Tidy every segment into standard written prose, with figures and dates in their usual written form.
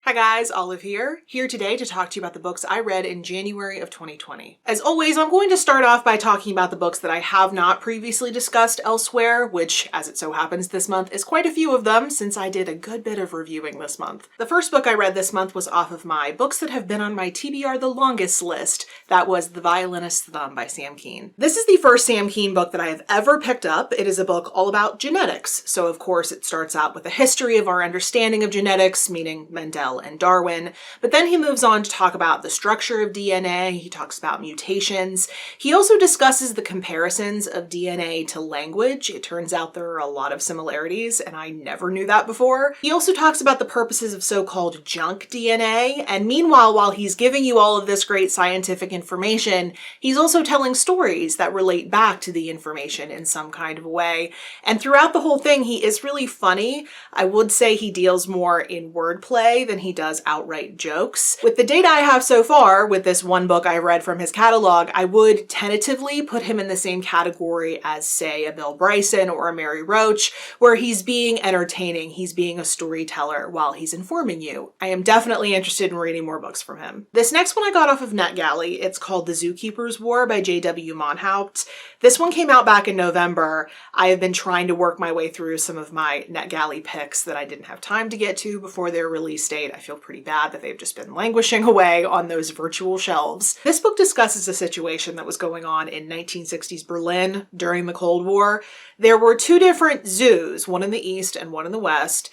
Hi guys, Olive here today to talk to you about the books I read in January of 2020. As always, I'm going to start off by talking about the books that I have not previously discussed elsewhere, which, as it so happens this month, is quite a few of them since I did a good bit of reviewing this month. The first book I read this month was off of my books that have been on my TBR the longest list. That was The Violinists Thumb by Sam Keen. This is the first Sam Keen book that I have ever picked up. It is a book all about genetics. So of course it starts out with a history of our understanding of genetics, meaning Mendel and Darwin, but then he moves on to talk about the structure of DNA, he talks about mutations. He also discusses the comparisons of DNA to language. It turns out there are a lot of similarities, and I never knew that before. He also talks about the purposes of so-called junk DNA, and meanwhile, while he's giving you all of this great scientific information, he's also telling stories that relate back to the information in some kind of way. And throughout the whole thing, he is really funny. I would say he deals more in wordplay than he does outright jokes. With the data I have so far, with this one book I read from his catalog, I would tentatively put him in the same category as, say, a Bill Bryson or a Mary Roach, where he's being entertaining, he's being a storyteller while he's informing you. I am definitely interested in reading more books from him. This next one I got off of NetGalley. It's called The Zookeeper's War by J.W. Monhaupt. This one came out back in November. I have been trying to work my way through some of my NetGalley picks that I didn't have time to get to before their release date. I feel pretty bad that they've just been languishing away on those virtual shelves. This book discusses a situation that was going on in 1960s Berlin during the Cold War. There were two different zoos, one in the East and one in the West,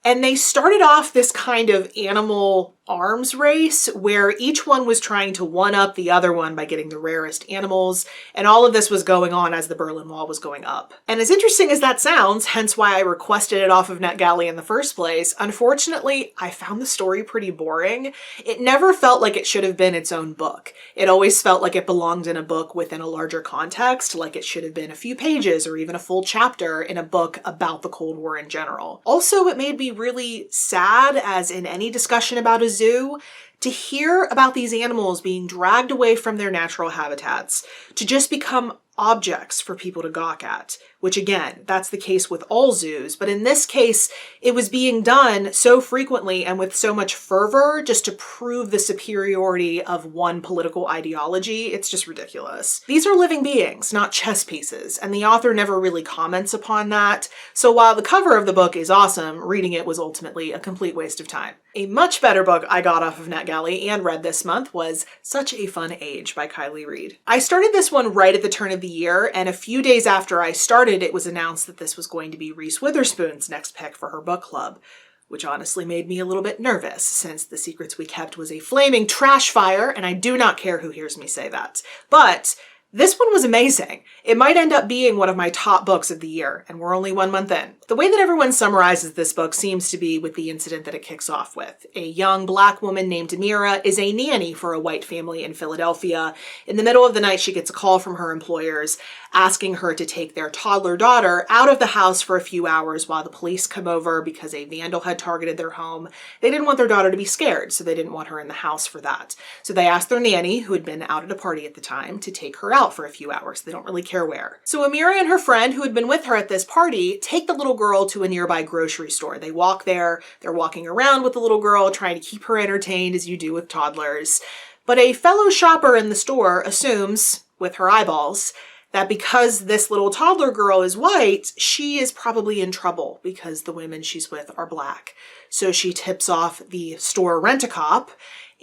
and they started off this kind of animal arms race where each one was trying to one-up the other one by getting the rarest animals, and all of this was going on as the Berlin Wall was going up. And as interesting as that sounds, hence why I requested it off of NetGalley in the first place, unfortunately, I found the story pretty boring. It never felt like it should have been its own book. It always felt like it belonged in a book within a larger context, like it should have been a few pages or even a full chapter in a book about the Cold War in general. Also, it made me really sad, as in any discussion about a zoo, to hear about these animals being dragged away from their natural habitats to just become objects for people to gawk at, which again, that's the case with all zoos, but in this case, it was being done so frequently and with so much fervor just to prove the superiority of one political ideology. It's just ridiculous. These are living beings, not chess pieces, and the author never really comments upon that. So while the cover of the book is awesome, reading it was ultimately a complete waste of time. A much better book I got off of NetGalley and read this month was Such a Fun Age by Kylie Reed. I started this one right at the turn of the year, and a few days after I started, it was announced that this was going to be Reese Witherspoon's next pick for her book club, which honestly made me a little bit nervous since The Secrets We Kept was a flaming trash fire, and I do not care who hears me say that. But this one was amazing. It might end up being one of my top books of the year, and we're only 1 month in. The way that everyone summarizes this book seems to be with the incident that it kicks off with. A young Black woman named Amira is a nanny for a white family in Philadelphia. In the middle of the night, she gets a call from her employers asking her to take their toddler daughter out of the house for a few hours while the police come over because a vandal had targeted their home. They didn't want their daughter to be scared, so they didn't want her in the house for that. So they asked their nanny, who had been out at a party at the time, to take her out for a few hours. They don't really care where. So Amira and her friend, who had been with her at this party, take the little girl to a nearby grocery store. They walk there, they're walking around with the little girl, trying to keep her entertained as you do with toddlers. But a fellow shopper in the store assumes, with her eyeballs, that because this little toddler girl is white, she is probably in trouble because the women she's with are Black. So she tips off the store rent-a-cop,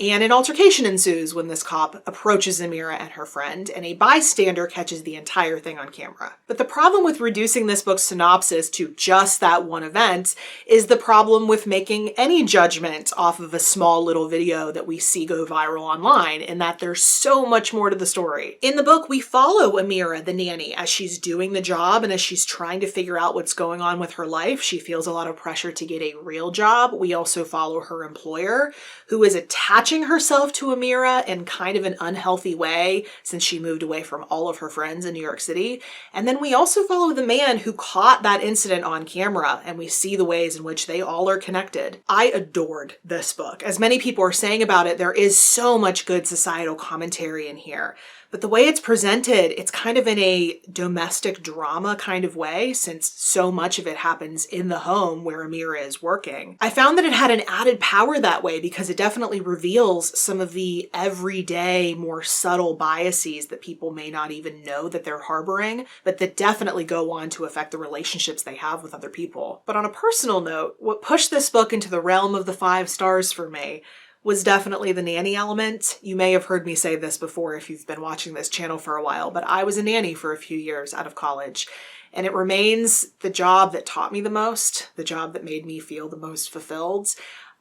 and an altercation ensues when this cop approaches Amira and her friend, and a bystander catches the entire thing on camera. But the problem with reducing this book's synopsis to just that one event is the problem with making any judgment off of a small little video that we see go viral online, in that there's so much more to the story. In the book, we follow Amira, the nanny, as she's doing the job and as she's trying to figure out what's going on with her life. She feels a lot of pressure to get a real job. We also follow her employer, who is attaching herself to Amira in kind of an unhealthy way since she moved away from all of her friends in New York City. And then we also follow the man who caught that incident on camera, and we see the ways in which they all are connected. I adored this book. As many people are saying about it, there is so much good societal commentary in here. but the way it's presented, it's kind of in a domestic drama kind of way, since so much of it happens in the home where Amira is working. I found that it had an added power that way because it definitely reveals some of the everyday, more subtle biases that people may not even know that they're harboring, but that definitely go on to affect the relationships they have with other people. But on a personal note, what pushed this book into the realm of the 5 stars for me was definitely the nanny element. You may have heard me say this before if you've been watching this channel for a while, but I was a nanny for a few years out of college, and it remains the job that taught me the most, the job that made me feel the most fulfilled.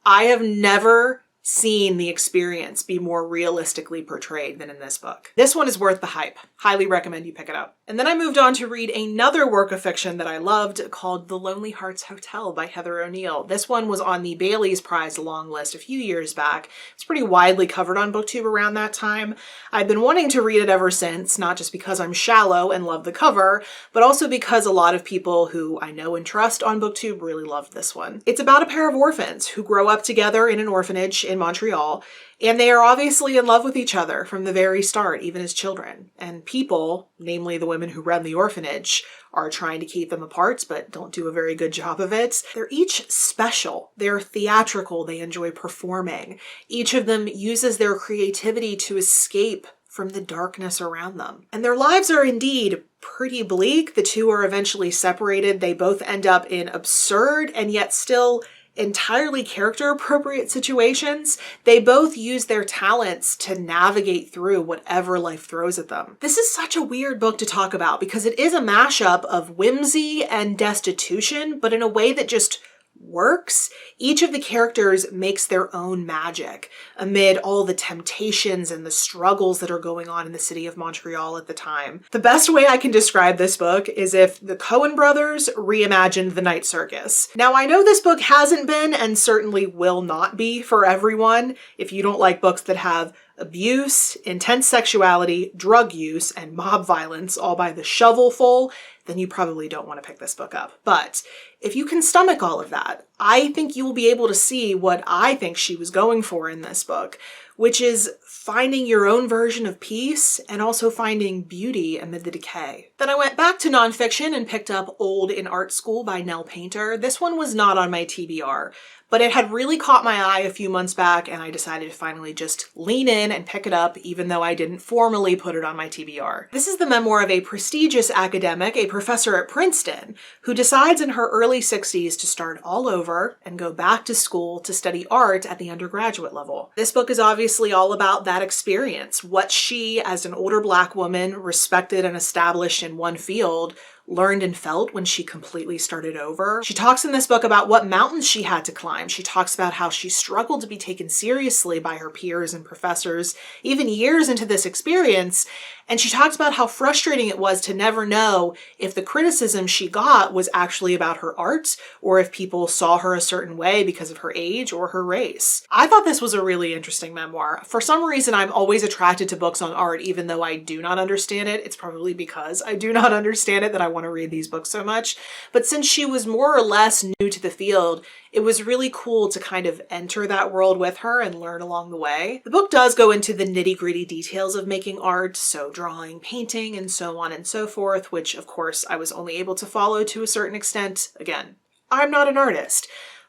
I have never seen the experience be more realistically portrayed than in this book. This one is worth the hype. Highly recommend you pick it up. And then I moved on to read another work of fiction that I loved called The Lonely Hearts Hotel by Heather O'Neill. This one was on the Bailey's Prize long list a few years back. It's pretty widely covered on BookTube around that time. I've been wanting to read it ever since, not just because I'm shallow and love the cover, but also because a lot of people who I know and trust on BookTube really loved this one. It's about a pair of orphans who grow up together in an orphanage in Montreal, and they are obviously in love with each other from the very start, even as children. And people, namely the women who run the orphanage, are trying to keep them apart, but don't do a very good job of it. They're each special. They're theatrical. They enjoy performing. Each of them uses their creativity to escape from the darkness around them. And their lives are indeed pretty bleak. The two are eventually separated. They both end up in absurd and yet still entirely character appropriate situations. They both use their talents to navigate through whatever life throws at them. This is such a weird book to talk about because it is a mashup of whimsy and destitution, but in a way that just works. Each of the characters makes their own magic amid all the temptations and the struggles that are going on in the city of Montreal at the time. The best way I can describe this book is if the Coen brothers reimagined the night circus. Now, I know this book hasn't been and certainly will not be for everyone. If you don't like books that have abuse, intense sexuality, drug use, and mob violence all by the shovelful, then you probably don't want to pick this book up. But if you can stomach all of that, I think you will be able to see what I think she was going for in this book, which is finding your own version of peace and also finding beauty amid the decay. Then I went back to nonfiction and picked up Old in Art School by Nell Painter. This one was not on my TBR, but it had really caught my eye a few months back, and I decided to finally just lean in and pick it up, even though I didn't formally put it on my TBR. This is the memoir of a prestigious academic, a professor at Princeton, who decides in her early 60s to start all over and go back to school to study art at the undergraduate level. This book is obviously all about that experience, what she, as an older Black woman, respected and established in one field, learned and felt when she completely started over. She talks in this book about what mountains she had to climb. She talks about how she struggled to be taken seriously by her peers and professors, even years into this experience. And she talks about how frustrating it was to never know if the criticism she got was actually about her art or if people saw her a certain way because of her age or her race. I thought this was a really interesting memoir. For some reason, I'm always attracted to books on art, even though I do not understand it. It's probably because I do not understand it that I want to read these books so much. But since she was more or less new to the field, it was really cool to kind of enter that world with her and learn along the way. The book does go into the nitty-gritty details of making art, so drawing, painting, and so on and so forth, which of course I was only able to follow to a certain extent. Again, I'm not an artist.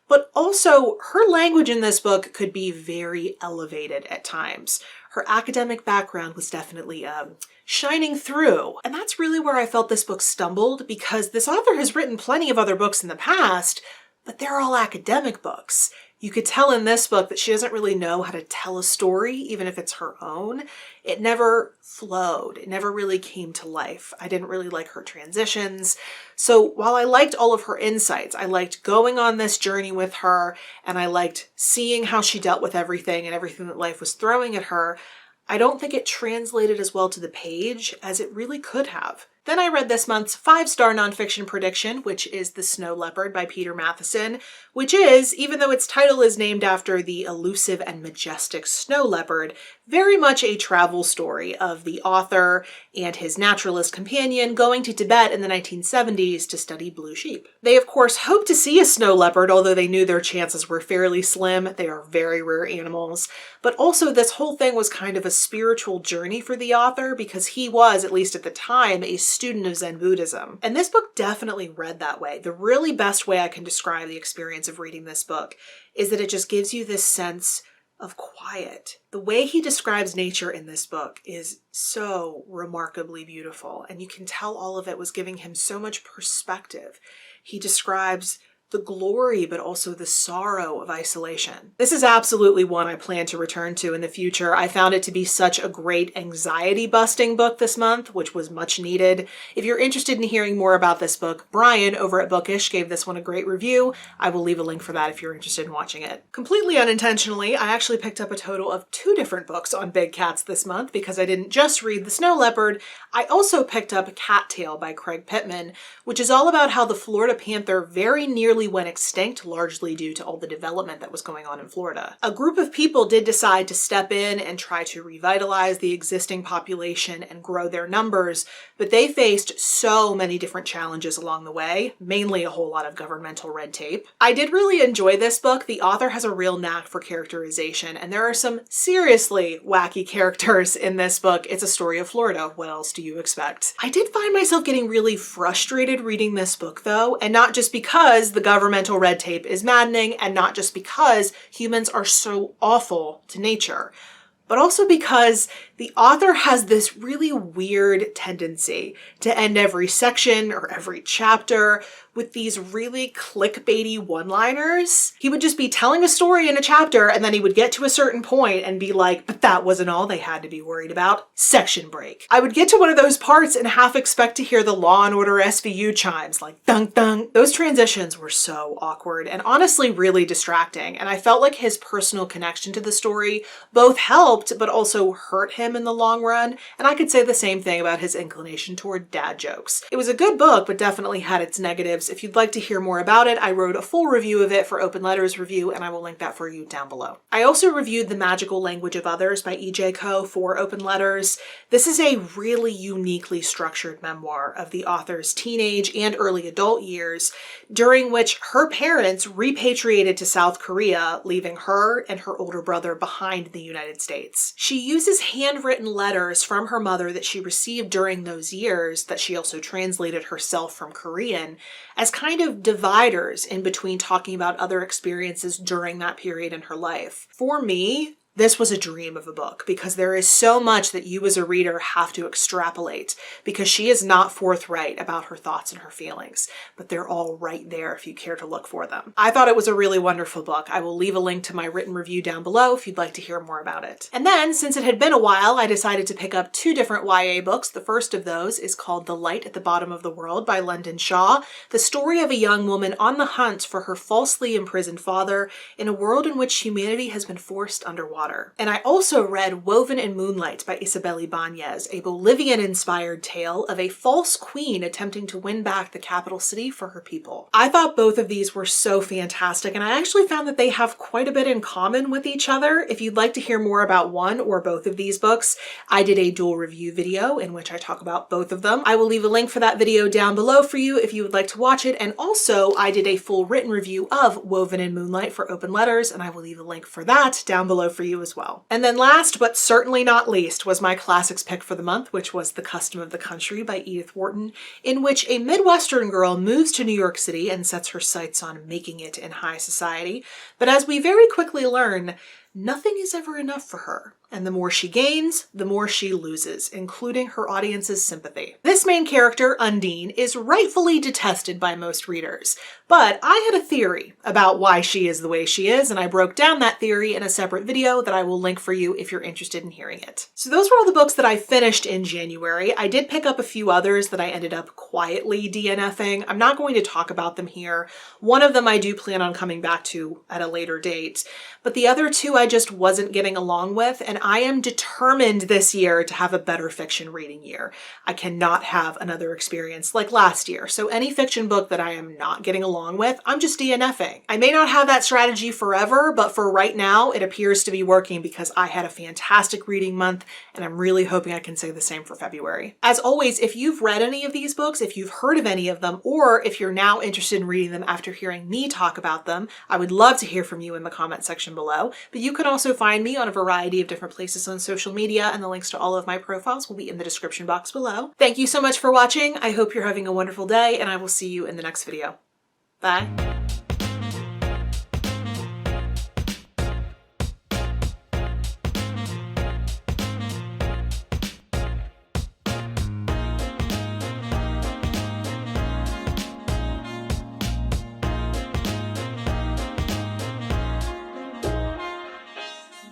But also, her language in this book could be very elevated at times. Her academic background was definitely shining through. And that's really where I felt this book stumbled, because this author has written plenty of other books in the past, but they're all academic books. You could tell in this book that she doesn't really know how to tell a story, even if it's her own. It never flowed. It never really came to life. I didn't really like her transitions. So while I liked all of her insights, I liked going on this journey with her, and I liked seeing how she dealt with everything and everything that life was throwing at her, I don't think it translated as well to the page as it really could have. Then I read this month's 5-star nonfiction prediction, which is The Snow Leopard by Peter Matheson, which is, even though its title is named after the elusive and majestic snow leopard, very much a travel story of the author and his naturalist companion going to Tibet in the 1970s to study blue sheep. They of course hoped to see a snow leopard, although they knew their chances were fairly slim. They are very rare animals. But also this whole thing was kind of a spiritual journey for the author because he was, at least at the time, a student of Zen Buddhism. And this book definitely read that way. The really best way I can describe the experience of reading this book is that it just gives you this sense of quiet. The way he describes nature in this book is so remarkably beautiful, and you can tell all of it was giving him so much perspective. He describes the glory, but also the sorrow of isolation. This is absolutely one I plan to return to in the future. I found it to be such a great anxiety-busting book this month, which was much needed. If you're interested in hearing more about this book, Brian over at Bookish gave this one a great review. I will leave a link for that if you're interested in watching it. Completely unintentionally, I actually picked up a total of 2 different books on big cats this month because I didn't just read The Snow Leopard, I also picked up Cattail by Craig Pittman, which is all about how the Florida panther very nearly went extinct, largely due to all the development that was going on in Florida. A group of people did decide to step in and try to revitalize the existing population and grow their numbers, but they faced so many different challenges along the way, mainly a whole lot of governmental red tape. I did really enjoy this book. The author has a real knack for characterization, and there are some seriously wacky characters in this book. It's a story of Florida. What else do you expect? I did find myself getting really frustrated reading this book though, and not just because the governmental red tape is maddening and not just because humans are so awful to nature, but also because the author has this really weird tendency to end every section or every chapter with these really clickbaity one-liners. He would just be telling a story in a chapter and then he would get to a certain point and be like, but that wasn't all they had to be worried about. Section break. I would get to one of those parts and half expect to hear the Law and Order SVU chimes, like dunk dunk. Those transitions were so awkward and honestly really distracting, and I felt like his personal connection to the story both helped but also hurt him in the long run, and I could say the same thing about his inclination toward dad jokes. It was a good book, but definitely had its negatives. If you'd like to hear more about it, I wrote a full review of it for Open Letters Review, and I will link that for you down below. I also reviewed The Magical Language of Others by E.J. Koh for Open Letters. This is a really uniquely structured memoir of the author's teenage and early adult years, during which her parents repatriated to South Korea, leaving her and her older brother behind in the United States. She uses handwritten letters from her mother that she received during those years, that she also translated herself from Korean, as kind of dividers in between talking about other experiences during that period in her life. For me, this was a dream of a book because there is so much that you as a reader have to extrapolate because she is not forthright about her thoughts and her feelings, but they're all right there if you care to look for them. I thought it was a really wonderful book. I will leave a link to my written review down below if you'd like to hear more about it. And then, since it had been a while, I decided to pick up 2 different YA books. The first of those is called The Light at the Bottom of the World by London Shaw, the story of a young woman on the hunt for her falsely imprisoned father in a world in which humanity has been forced underwater. And I also read Woven in Moonlight by Isabel Ibanez, a Bolivian-inspired tale of a false queen attempting to win back the capital city for her people. I thought both of these were so fantastic, and I actually found that they have quite a bit in common with each other. If you'd like to hear more about one or both of these books, I did a dual review video in which I talk about both of them. I will leave a link for that video down below for you if you would like to watch it, and also I did a full written review of Woven in Moonlight for Open Letters, and I will leave a link for that down below for you as well. And then last, but certainly not least, was my classics pick for the month, which was The Custom of the Country by Edith Wharton, in which a Midwestern girl moves to New York City and sets her sights on making it in high society. But as we very quickly learn, nothing is ever enough for her. And the more she gains, the more she loses, including her audience's sympathy. This main character, Undine, is rightfully detested by most readers, but I had a theory about why she is the way she is, and I broke down that theory in a separate video that I will link for you if you're interested in hearing it. So those were all the books that I finished in January. I did pick up a few others that I ended up quietly DNFing. I'm not going to talk about them here. One of them I do plan on coming back to at a later date, but the other 2 I just wasn't getting along with, and I am determined this year to have a better fiction reading year. I cannot have another experience like last year, so any fiction book that I am not getting along with, I'm just DNFing. I may not have that strategy forever, but for right now, it appears to be working because I had a fantastic reading month, and I'm really hoping I can say the same for February. As always, if you've read any of these books, if you've heard of any of them, or if you're now interested in reading them after hearing me talk about them, I would love to hear from you in the comment section below. But you can also find me on a variety of different places on social media, and the links to all of my profiles will be in the description box below. Thank you so much for watching. I hope you're having a wonderful day, and I will see you in the next video. Bye.